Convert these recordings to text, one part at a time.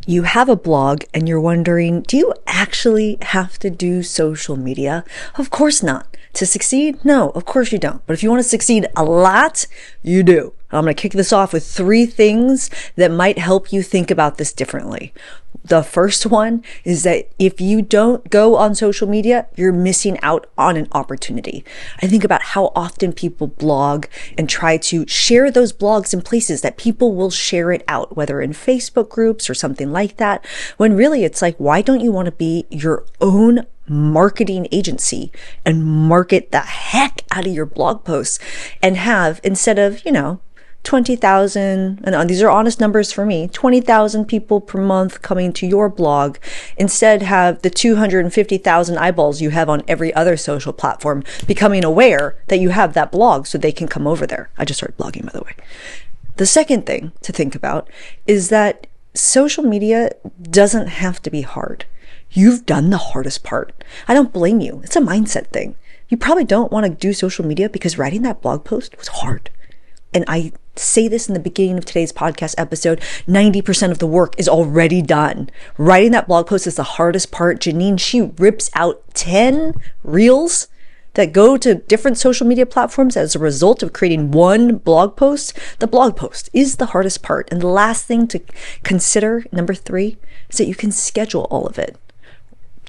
You have a blog and you're wondering, do you actually have to do social media? Of course not. To succeed? No, of course you don't. But if you want to succeed a lot, you do. I'm going to kick this off with 3 things that might help you think about this differently. The first one is that if you don't go on social media, you're missing out on an opportunity. I think about how often people blog and try to share those blogs in places that people will share it out, whether in Facebook groups or something like that, when really it's like, why don't you want to be your own marketing agency and market the heck out of your blog posts and have, instead of, 20,000, and these are honest numbers for me, 20,000 people per month coming to your blog, instead have the 250,000 eyeballs you have on every other social platform becoming aware that you have that blog so they can come over there. I just started blogging, by the way. The second thing to think about is that social media doesn't have to be hard. You've done the hardest part. I don't blame you. It's a mindset thing. You probably don't want to do social media because writing that blog post was hard. And I say this in the beginning of today's podcast episode, 90% of the work is already done. Writing that blog post is the hardest part. Jeanine, she rips out 10 reels that go to different social media platforms as a result of creating one blog post. The blog post is the hardest part. And the last thing to consider, number 3, is that you can schedule all of it.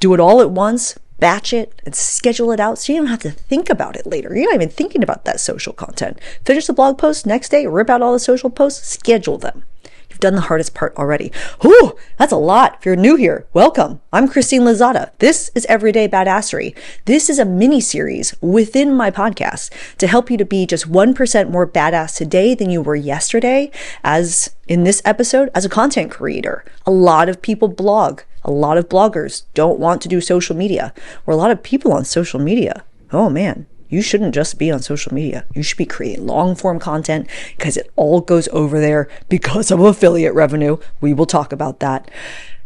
Do it all at once, batch it, and schedule it out so you don't have to think about it later. You're not even thinking about that social content. Finish the blog post, next day, rip out all the social posts, schedule them. You've done the hardest part already. Whew, that's a lot. If you're new here, welcome. I'm Christine Lozada. This is Everyday Badassery. This is a mini series within my podcast to help you to be just 1% more badass today than you were yesterday, as in this episode, as a content creator. A lot of people blog. A lot of bloggers don't want to do social media, or a lot of people on social media. Oh man, you shouldn't just be on social media. You should be creating long form content because it all goes over there because of affiliate revenue. We will talk about that.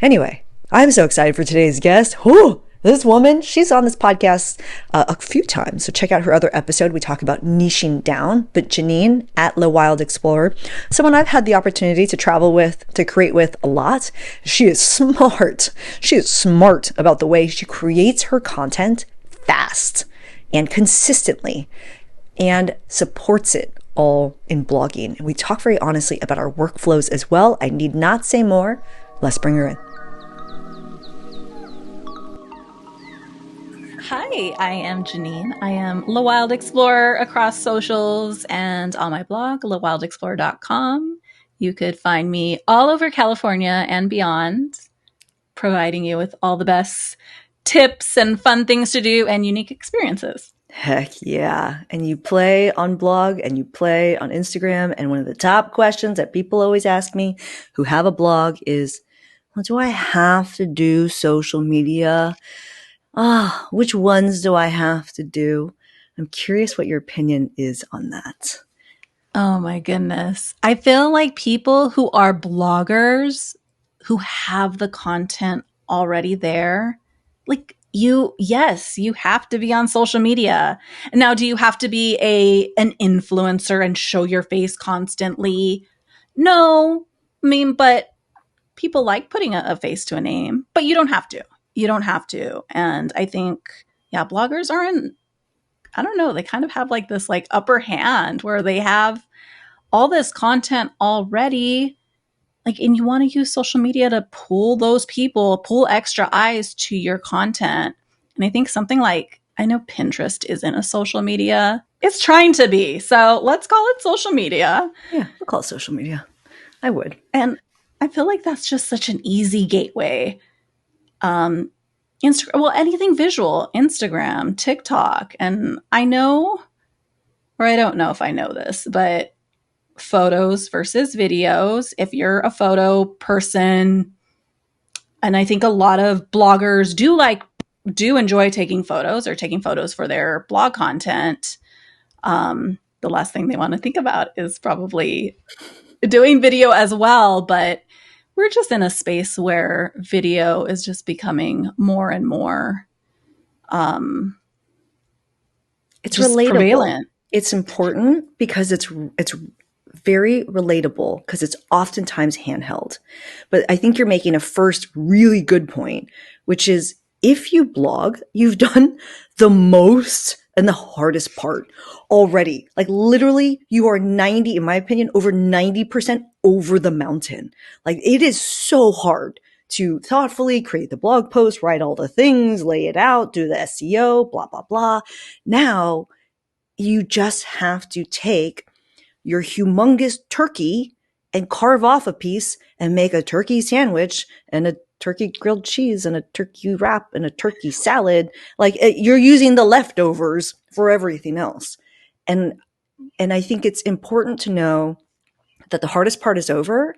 Anyway, I'm so excited for today's guest. Whew, this woman, she's on this podcast a few times. So check out her other episode. We talk about niching down. But Jeanine at The Wild Explorer, someone I've had the opportunity to travel with, to create with a lot. She is smart. She is smart about the way she creates her content fast and consistently and supports it all in blogging. And we talk very honestly about our workflows as well. I need not say more. Let's bring her in. Hi, I am Jeanine. I am The Wild Explorer across socials and on my blog, thewildexplorer.com. You could find me all over California and beyond, providing you with all the best tips and fun things to do and unique experiences. Heck yeah. And you play on blog and you play on Instagram. And one of the top questions that people always ask me who have a blog is, well, do I have to do social media? Which ones do I have to do? I'm curious what your opinion is on that. Oh my goodness. I feel like people who are bloggers who have the content already there, like yes, you have to be on social media. Now, do you have to be an influencer and show your face constantly? No. I mean, but people like putting a face to a name, but you don't have to. You don't have to. And I think, bloggers aren't, I don't know, they kind of have like this like upper hand where they have all this content already. Like, and you want to use social media to pull extra eyes to your content. And I think something like, I know Pinterest isn't a social media. It's trying to be. So let's call it social media. Yeah, we'll call it social media. I would. And I feel like that's just such an easy gateway. Anything visual, Instagram, TikTok. And I know, or I don't know if I know this, but photos versus videos. If you're a photo person, and I think a lot of bloggers do enjoy taking photos or taking photos for their blog content. The last thing they want to think about is probably doing video as well, but we're just in a space where video is just becoming more and more it's relatable. Prevalent. It's important because it's very relatable because it's oftentimes handheld. But I think you're making a first really good point, which is if you blog, you've done the most and the hardest part already. Like literally you are 90, in my opinion, over 90% over the mountain. Like it is so hard to thoughtfully create the blog post, write all the things, lay it out, do the SEO, blah, blah, blah. Now you just have to take your humongous turkey and carve off a piece and make a turkey sandwich and a turkey grilled cheese and a turkey wrap and a turkey salad. Like you're using the leftovers for everything else. And I think it's important to know that the hardest part is over.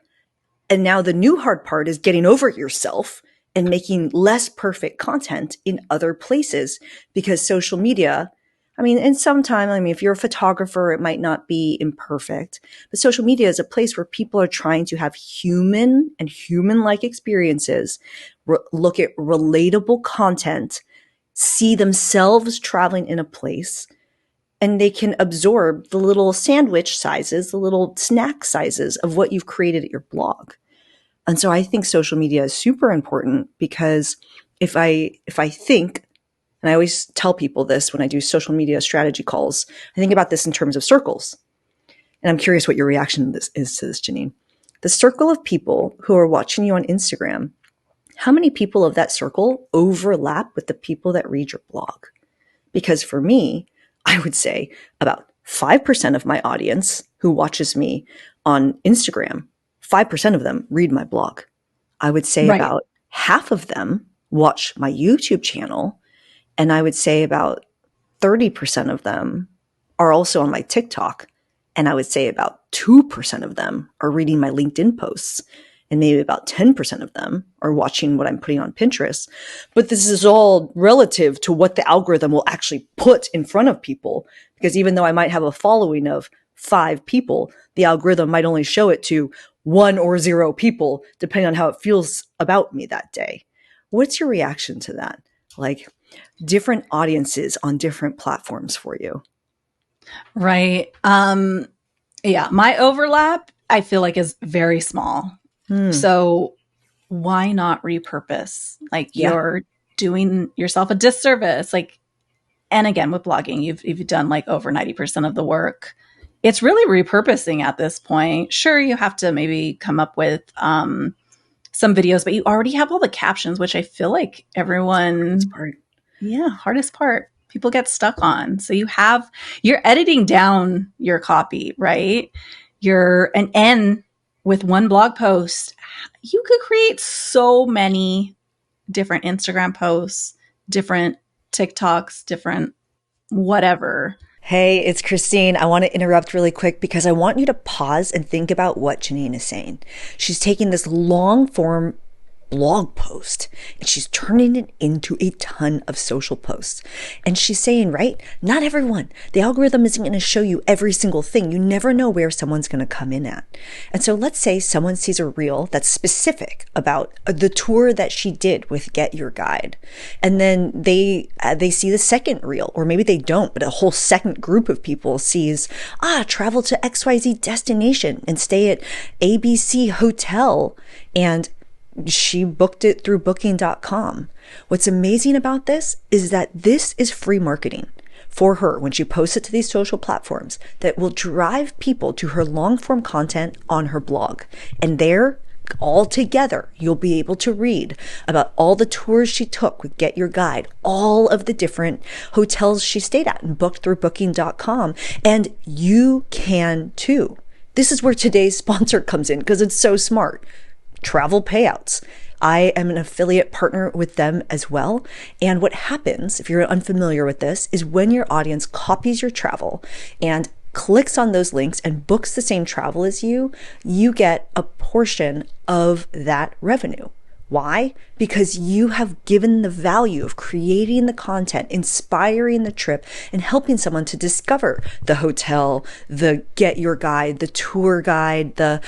And now the new hard part is getting over yourself and making less perfect content in other places, because social media, and sometimes, if you're a photographer, it might not be imperfect, but social media is a place where people are trying to have human and human-like experiences, look at relatable content, see themselves traveling in a place, and they can absorb the little sandwich sizes, the little snack sizes of what you've created at your blog. And so I think social media is super important, because if I think, and I always tell people this when I do social media strategy calls, I think about this in terms of circles. And I'm curious what your reaction to this is, Jeanine. The circle of people who are watching you on Instagram, how many people of that circle overlap with the people that read your blog? Because for me, I would say about 5% of my audience who watches me on Instagram, 5% of them read my blog. I would say about half of them watch my YouTube channel. And I would say about 30% of them are also on my TikTok. And I would say about 2% of them are reading my LinkedIn posts. And maybe about 10% of them are watching what I'm putting on Pinterest. But this is all relative to what the algorithm will actually put in front of people. Because even though I might have a following of 5 people, the algorithm might only show it to 1 or 0 people, depending on how it feels about me that day. What's your reaction to that? Like different audiences on different platforms for you. Right. Yeah. My overlap, I feel like, is very small. So why not repurpose? Like you're doing yourself a disservice. Like, and again, with blogging, you've done like over 90% of the work. It's really repurposing at this point. Sure, you have to maybe come up with some videos, but you already have all the captions, which I feel like everyone, hardest part, people get stuck on. So you're editing down your copy, right? And with one blog post, you could create so many different Instagram posts, different TikToks, different whatever. Hey, it's Christine. I want to interrupt really quick because I want you to pause and think about what Jeanine is saying. She's taking this long form blog post and she's turning it into a ton of social posts. And she's saying, right, not everyone, the algorithm isn't going to show you every single thing. You never know where someone's going to come in at. And so let's say someone sees a reel that's specific about the tour that she did with Get Your Guide. And then they see the second reel, or maybe they don't, but a whole second group of people sees, travel to XYZ destination and stay at ABC hotel. And she booked it through booking.com. What's amazing about this is that this is free marketing for her when she posts it to these social platforms that will drive people to her long form content on her blog. And there, all together, you'll be able to read about all the tours she took with Get Your Guide, all of the different hotels she stayed at and booked through booking.com. And you can too. This is where today's sponsor comes in because it's so smart. Travel Payouts. I am an affiliate partner with them as well. And what happens, if you're unfamiliar with this, is when your audience copies your travel and clicks on those links and books the same travel as you, you get a portion of that revenue. Why? Because you have given the value of creating the content, inspiring the trip, and helping someone to discover the hotel, the Get Your Guide, the tour guide, the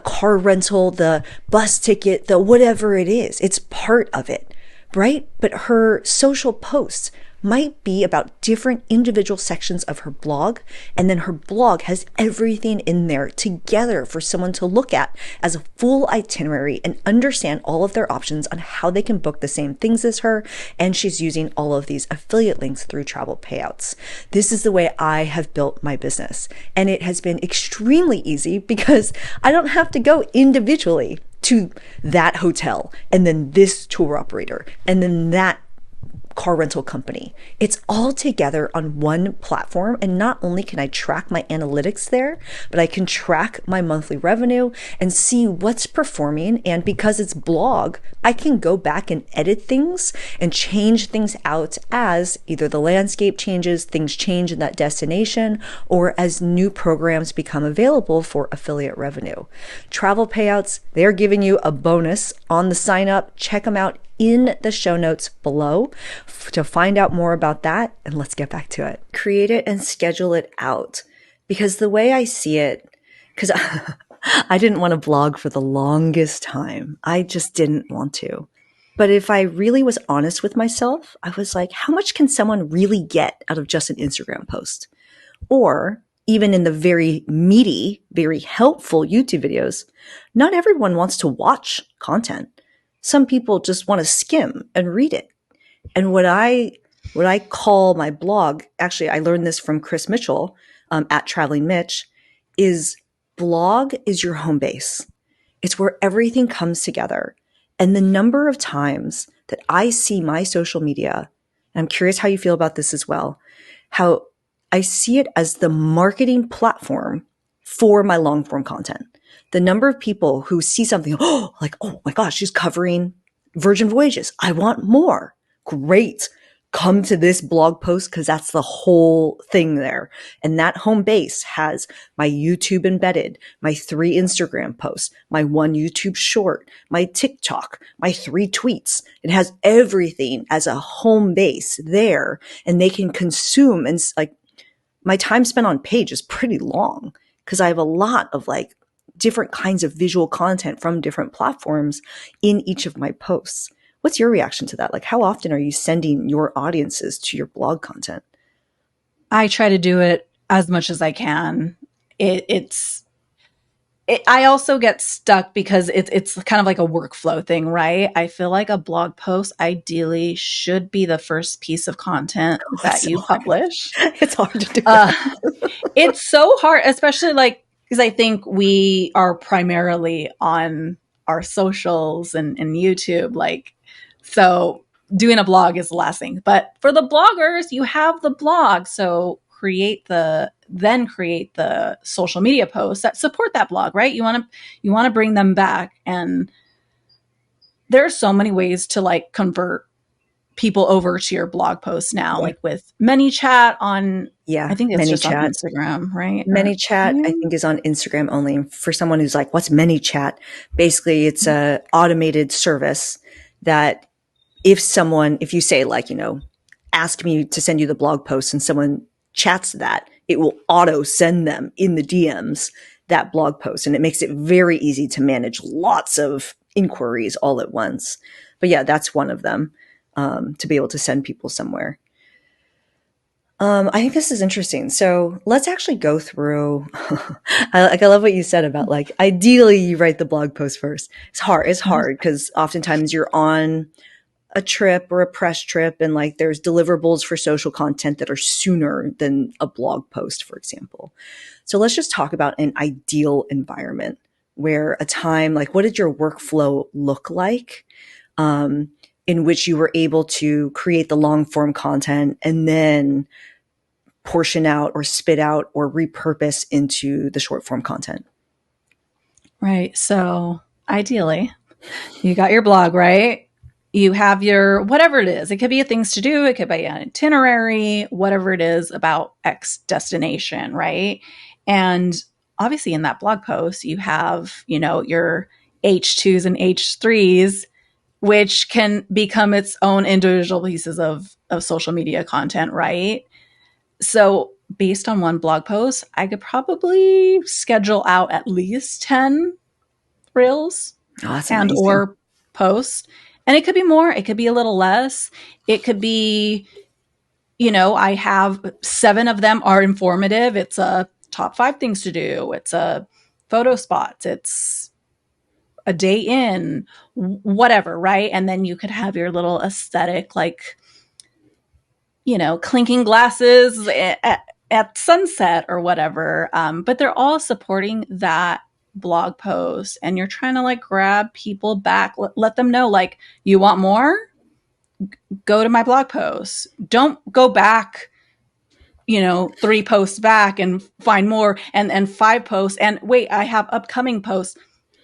car rental, the bus ticket, the whatever it is. It's part of it. right? But her social posts might be about different individual sections of her blog. And then her blog has everything in there together for someone to look at as a full itinerary and understand all of their options on how they can book the same things as her. And she's using all of these affiliate links through Travel Payouts. This is the way I have built my business. And it has been extremely easy because I don't have to go individually to that hotel and then this tour operator and then that car rental company. It's all together on one platform. And not only can I track my analytics there, but I can track my monthly revenue and see what's performing. And because it's blog, I can go back and edit things and change things out as either the landscape changes, things change in that destination, or as new programs become available for affiliate revenue. Travel Payouts, they're giving you a bonus on the sign up. Check them out in the show notes below to find out more about that. And let's get back to it. Create it and schedule it out. Because the way I see it, because I didn't want to blog for the longest time. I just didn't want to. But if I really was honest with myself, I was like, how much can someone really get out of just an Instagram post? Or even in the very meaty, very helpful YouTube videos, not everyone wants to watch content. Some people just want to skim and read it. And what I call my blog, actually, I learned this from Chris Mitchell at Traveling Mitch, is blog is your home base. It's where everything comes together. And the number of times that I see my social media, and I'm curious how you feel about this as well, how I see it as the marketing platform for my long form content. The number of people who see something, oh my gosh, she's covering Virgin Voyages. I want more. Great. Come to this blog post because that's the whole thing there. And that home base has my YouTube embedded, my 3 Instagram posts, my 1 YouTube short, my TikTok, my 3 tweets. It has everything as a home base there, and they can consume. And like my time spent on page is pretty long because I have a lot of like different kinds of visual content from different platforms in each of my posts. What's your reaction to that? Like, how often are you sending your audiences to your blog content? I try to do it as much as I can. I also get stuck because it's kind of like a workflow thing, right? I feel like a blog post ideally should be the first piece of content that you publish. It's hard to do that. It's so hard, especially like, because I think we are primarily on our socials and YouTube, like, so doing a blog is the last thing. But for the bloggers, you have the blog. So create the social media posts that support that blog, right? You want to bring them back. And there are so many ways to like convert people over to your blog posts now, like with ManyChat on, I think it's just on Instagram, right? ManyChat, I think, is on Instagram only. And for someone who's like, what's ManyChat? Basically, it's a automated service that if you say like, ask me to send you the blog post and someone chats that, it will auto send them in the DMs that blog post. And it makes it very easy to manage lots of inquiries all at once. But yeah, that's one of them, to be able to send people somewhere. I think this is interesting. So let's actually go through, I love what you said about like, ideally you write the blog post first. It's hard because oftentimes you're on a trip or a press trip and like there's deliverables for social content that are sooner than a blog post, for example. So let's just talk about an ideal environment where a time, like what did your workflow look like, in which you were able to create the long form content and then portion out or spit out or repurpose into the short form content? Right. So ideally you got your blog, right? You have your, whatever it is, it could be a things to do. It could be an itinerary, whatever it is about X destination. Right. And obviously in that blog post, you have, your H2s and H3s, which can become its own individual pieces of social media content. Right. So based on one blog post, I could probably schedule out at least 10 reels and or posts. And it could be more, it could be a little less. It could be, I have 7 of them are informative. It's a top 5 things to do. It's a photo spots. It's a day in, whatever, right? And then you could have your little aesthetic, like, clinking glasses at sunset or whatever. But they're all supporting that blog post, and you're trying to like grab people back, let them know, like, you want more? Go to my blog post. Don't go back, 3 posts back and find more and 5 posts and wait, I have upcoming posts.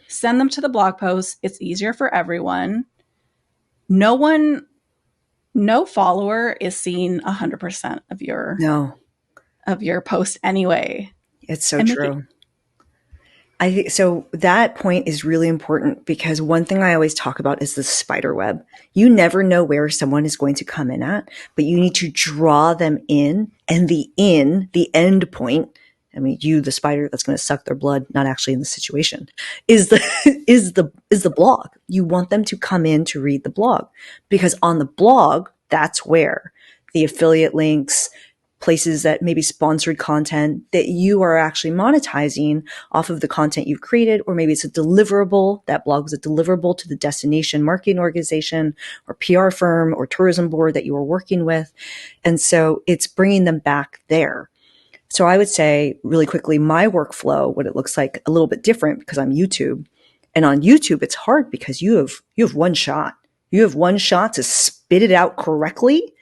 Send them to the blog post. It's easier for everyone. No follower is seeing 100% No, of your post anyway. it's so true. I think so. That point is really important because one thing I always talk about is the spider web. You never know where someone is going to come in at, but you need to draw them in, and the end point. I mean, you, the spider that's going to suck their blood, not actually in the situation, is the is the blog. You want them to come in to read the blog, because on the blog, that's where the affiliate links, places that maybe sponsored content that you are actually monetizing off of the content you've created, or maybe it's a deliverable. That blog is a deliverable to the destination marketing organization or PR firm or tourism board that you are working with. And so it's bringing them back there. So I would say really quickly, my workflow, what it looks like a little bit different because I'm YouTube. And on YouTube, it's hard because you have one shot. You have one shot to spit it out correctly.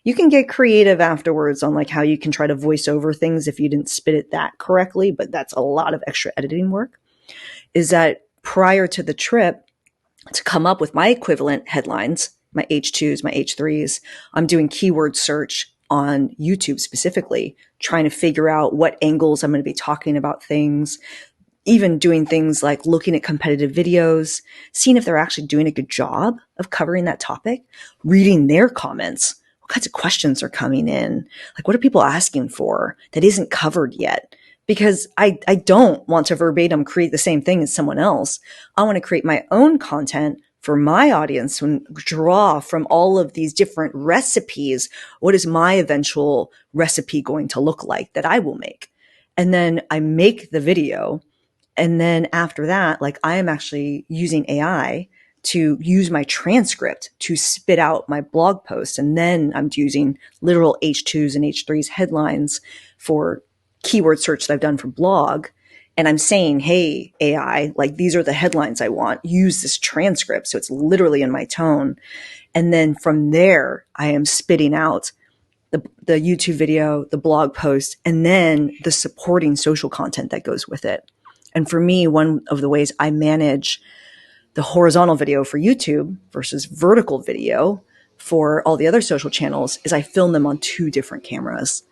You can get creative afterwards on like how you can try to voice over things if you didn't spit it that correctly, but that's a lot of extra editing work. Is that prior to the trip, to come up with my equivalent headlines, my H2s, my H3s, I'm doing keyword search on YouTube specifically, trying to figure out what angles I'm going to be talking about things, even doing things like looking at competitive videos, seeing if they're actually doing a good job of covering that topic, reading their comments. What kinds of questions are coming in? Like, what are people asking for that isn't covered yet? Because I don't want to verbatim create the same thing as someone else. I want to create my own content for my audience and draw from all of these different recipes. What is my eventual recipe going to look like that I will make? And then I make the video. And then after that, like, I am actually using AI to use my transcript to spit out my blog post. And then I'm using literal H2s and H3s headlines for keyword search that I've done for blog. And I'm saying, hey, AI, like, these are the headlines I want. Use this transcript. So it's literally in my tone. And then from there, I am spitting out the YouTube video, the blog post, and then the supporting social content that goes with it. And for me, one of the ways I manage the horizontal video for YouTube versus vertical video for all the other social channels is I film them on 2 different cameras.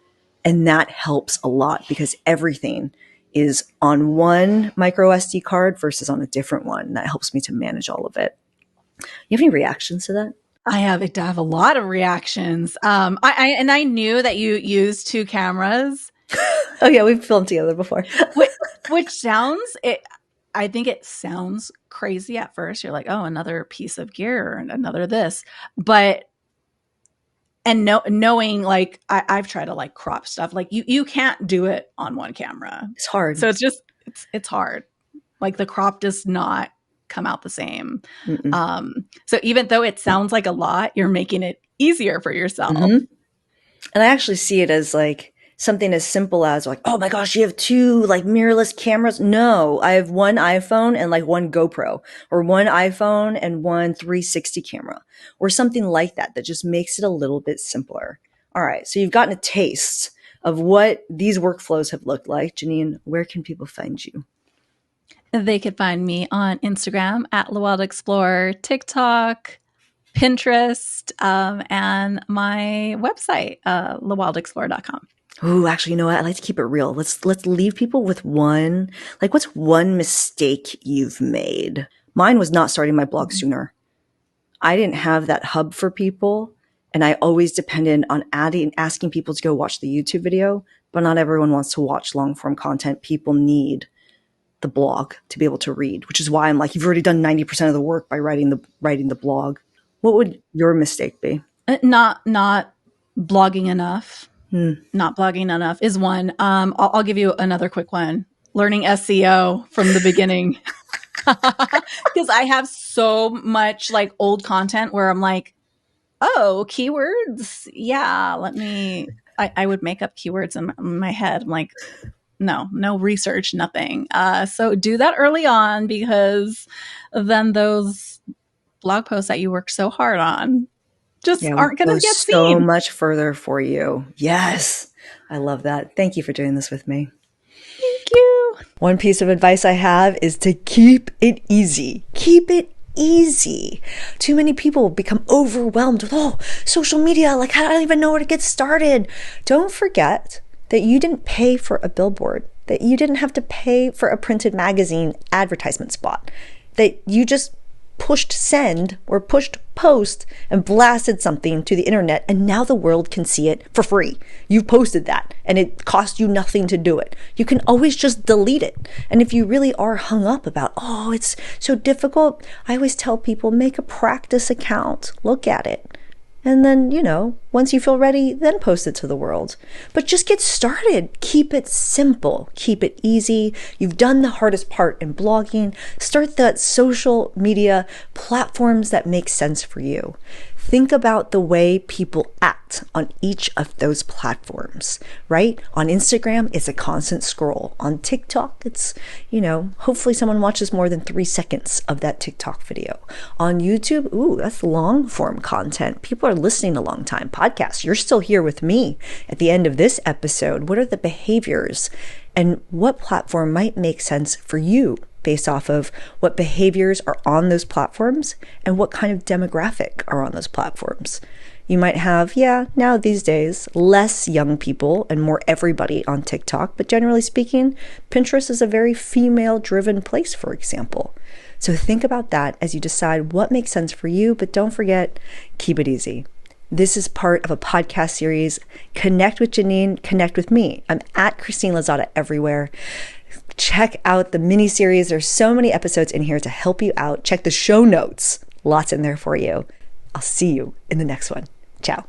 And that helps a lot because everything is on one micro SD card versus on a different one. That helps me to manage all of it. You have any reactions to that? I have a lot of reactions. I knew that you used 2 cameras. Oh yeah, we've filmed together before. which I think it sounds crazy at first. You're like, oh, another piece of gear and another this. But, and knowing, like, I've tried to like crop stuff. Like you can't do it on one camera. It's hard. So it's hard. Like the crop does not come out the same. So even though it sounds like a lot, you're making it easier for yourself. Mm-hmm. And I actually see it as like something as simple as like, oh my gosh, you have 2 like mirrorless cameras. No, I have one iPhone and like one GoPro, or one iPhone and one 360 camera, or something like that just makes it a little bit simpler. All right. So you've gotten a taste of what these workflows have looked like. Jeanine, where can people find you? They could find me on Instagram at Wild Explorer, TikTok, Pinterest, and my website, thewildexplorer.com. Ooh, actually, you know what? I like to keep it real. Let's leave people with one, like, what's one mistake you've made? Mine was not starting my blog sooner. I didn't have that hub for people, and I always depended on asking people to go watch the YouTube video, but not everyone wants to watch long form content. People need the blog to be able to read, which is why I'm like, you've already done 90% of the work by writing the blog. What would your mistake be? Not blogging enough. Not blogging enough is one. I'll give you another quick one. Learning SEO from the beginning. Because I have so much like old content where I'm like, oh, keywords. Yeah, I would make up keywords in my head. I'm like, no research, nothing. So do that early on, because then those blog posts that you worked so hard on just aren't going to get so seen. much further for you. Yes. I love that. Thank you for doing this with me. Thank you. One piece of advice I have is to keep it easy. Keep it easy. Too many people become overwhelmed with, social media, like I don't even know where to get started. Don't forget that you didn't pay for a billboard, that you didn't have to pay for a printed magazine advertisement spot, that you just pushed send or pushed post and blasted something to the internet, and now the world can see it for free. You've posted that and it cost you nothing to do it. You can always just delete it. And if you really are hung up about, it's so difficult, I always tell people, make a practice account, look at it. And then, once you feel ready, then post it to the world. But just get started. Keep it simple. Keep it easy. You've done the hardest part in blogging. Start the social media platforms that make sense for you. Think about the way people act on each of those platforms, right? On Instagram, it's a constant scroll. On TikTok, it's, hopefully someone watches more than 3 seconds of that TikTok video. On YouTube, that's long form content. People are listening a long time. Podcasts, you're still here with me at the end of this episode. What are the behaviors and what platform might make sense for you based off of what behaviors are on those platforms and what kind of demographic are on those platforms? You might have, now these days, less young people and more everybody on TikTok, but generally speaking, Pinterest is a very female-driven place, for example. So think about that as you decide what makes sense for you, but don't forget, keep it easy. This is part of a podcast series, Connect with Jeanine, Connect with Me. I'm at Christine Lozada everywhere. Check out the mini series. There's so many episodes in here to help you out. Check the show notes. Lots in there for you. I'll see you in the next one. Ciao.